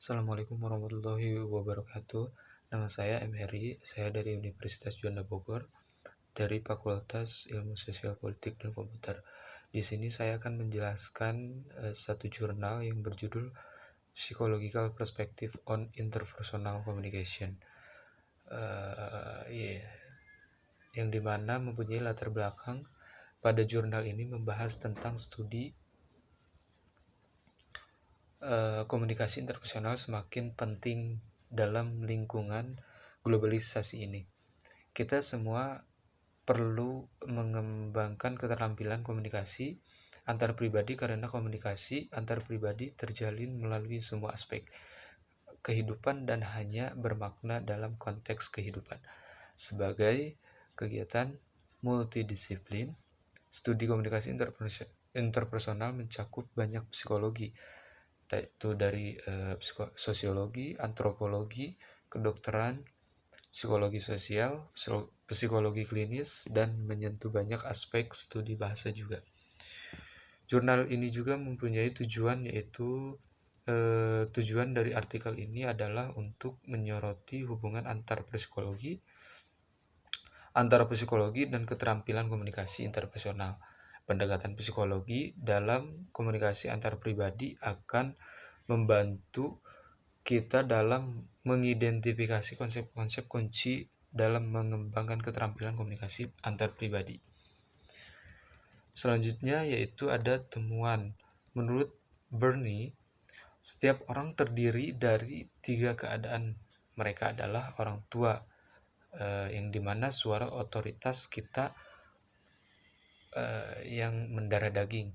Assalamualaikum warahmatullahi wabarakatuh. Nama saya M. Heri, saya dari Universitas Juanda Bogor, dari Fakultas Ilmu Sosial Politik dan Komputer. Di sini saya akan menjelaskan satu jurnal yang berjudul Psychological Perspective on Interpersonal Communication, yeah. Yang dimana mempunyai latar belakang. Pada jurnal ini membahas tentang studi komunikasi interpersonal semakin penting dalam lingkungan globalisasi ini. Kita semua perlu mengembangkan keterampilan komunikasi antar pribadi karena komunikasi antar pribadi terjalin melalui semua aspek kehidupan dan hanya bermakna dalam konteks kehidupan. Sebagai kegiatan multidisiplin, studi komunikasi interpersonal mencakup banyak psikologi, yaitu dari sosiologi, antropologi, kedokteran, psikologi sosial, psikologi klinis, dan menyentuh banyak aspek studi bahasa juga. Jurnal ini juga mempunyai tujuan, yaitu tujuan dari artikel ini adalah untuk menyoroti hubungan antara psikologi dan keterampilan komunikasi interpersonal. Pendekatan psikologi dalam komunikasi antar pribadi akan membantu kita dalam mengidentifikasi konsep-konsep kunci dalam mengembangkan keterampilan komunikasi antar pribadi. Selanjutnya yaitu ada temuan. Menurut Burney, setiap orang terdiri dari 3 keadaan. Mereka adalah orang tua, yang dimana suara otoritas kita yang mendarah daging.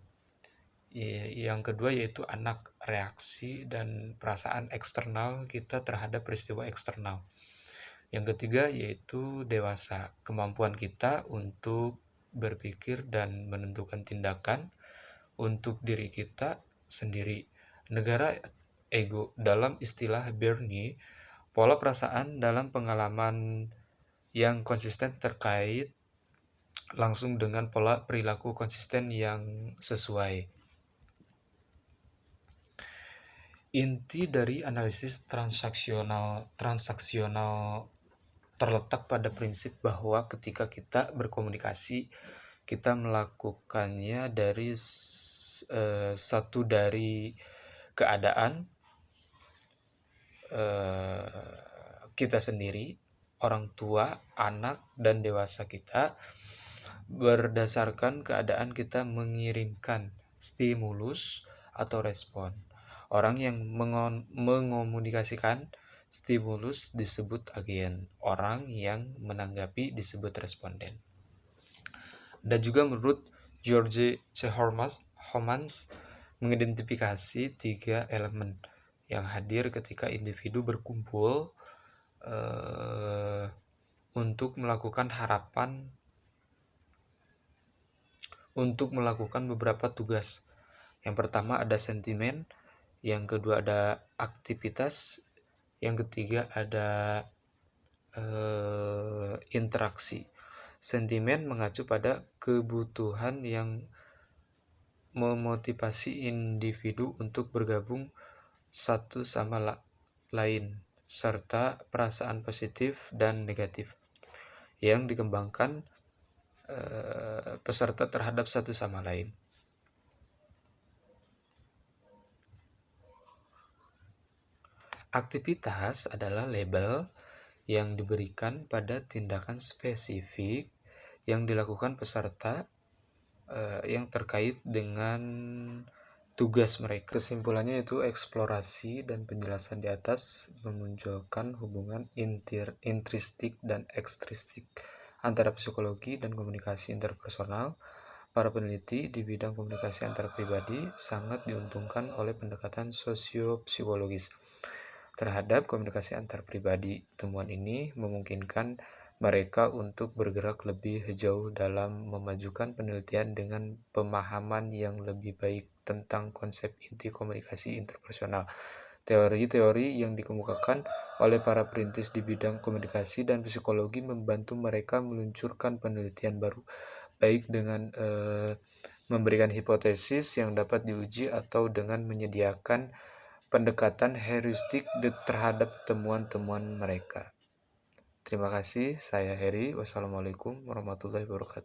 Yang kedua yaitu anak, reaksi dan perasaan eksternal kita terhadap peristiwa eksternal. Yang ketiga yaitu dewasa, kemampuan kita untuk berpikir dan menentukan tindakan untuk diri kita sendiri. Negara ego. Dalam istilah Burney, pola perasaan dalam pengalaman yang konsisten terkait langsung dengan pola perilaku konsisten yang sesuai. Inti dari analisis transaksional terletak pada prinsip bahwa ketika kita berkomunikasi, kita melakukannya dari satu dari keadaan kita sendiri, orang tua, anak, dan dewasa kita, berdasarkan keadaan kita mengirimkan stimulus atau respon. Orang yang mengomunikasikan stimulus disebut agen, orang yang menanggapi disebut responden. Dan juga menurut George C. Homans mengidentifikasi 3 elemen yang hadir ketika individu berkumpul untuk melakukan beberapa tugas. Yang pertama ada sentimen, yang kedua ada aktivitas, yang ketiga ada interaksi. Sentimen mengacu pada kebutuhan yang memotivasi individu untuk bergabung satu sama lain, serta perasaan positif dan negatif yang dikembangkan peserta terhadap satu sama lain. Aktivitas adalah label yang diberikan pada tindakan spesifik yang dilakukan peserta yang terkait dengan tugas mereka. Kesimpulannya itu eksplorasi dan penjelasan di atas memunculkan hubungan intristik dan ekstristik antara psikologi dan komunikasi interpersonal. Para peneliti di bidang komunikasi antar pribadi sangat diuntungkan oleh pendekatan sosiopsikologis terhadap komunikasi antar pribadi. Temuan ini memungkinkan mereka untuk bergerak lebih jauh dalam memajukan penelitian dengan pemahaman yang lebih baik tentang konsep inti komunikasi interpersonal. Teori-teori yang dikemukakan oleh para perintis di bidang komunikasi dan psikologi membantu mereka meluncurkan penelitian baru, baik dengan memberikan hipotesis yang dapat diuji atau dengan menyediakan pendekatan heuristik terhadap temuan-temuan mereka. Terima kasih, saya Heri. Wassalamualaikum warahmatullahi wabarakatuh.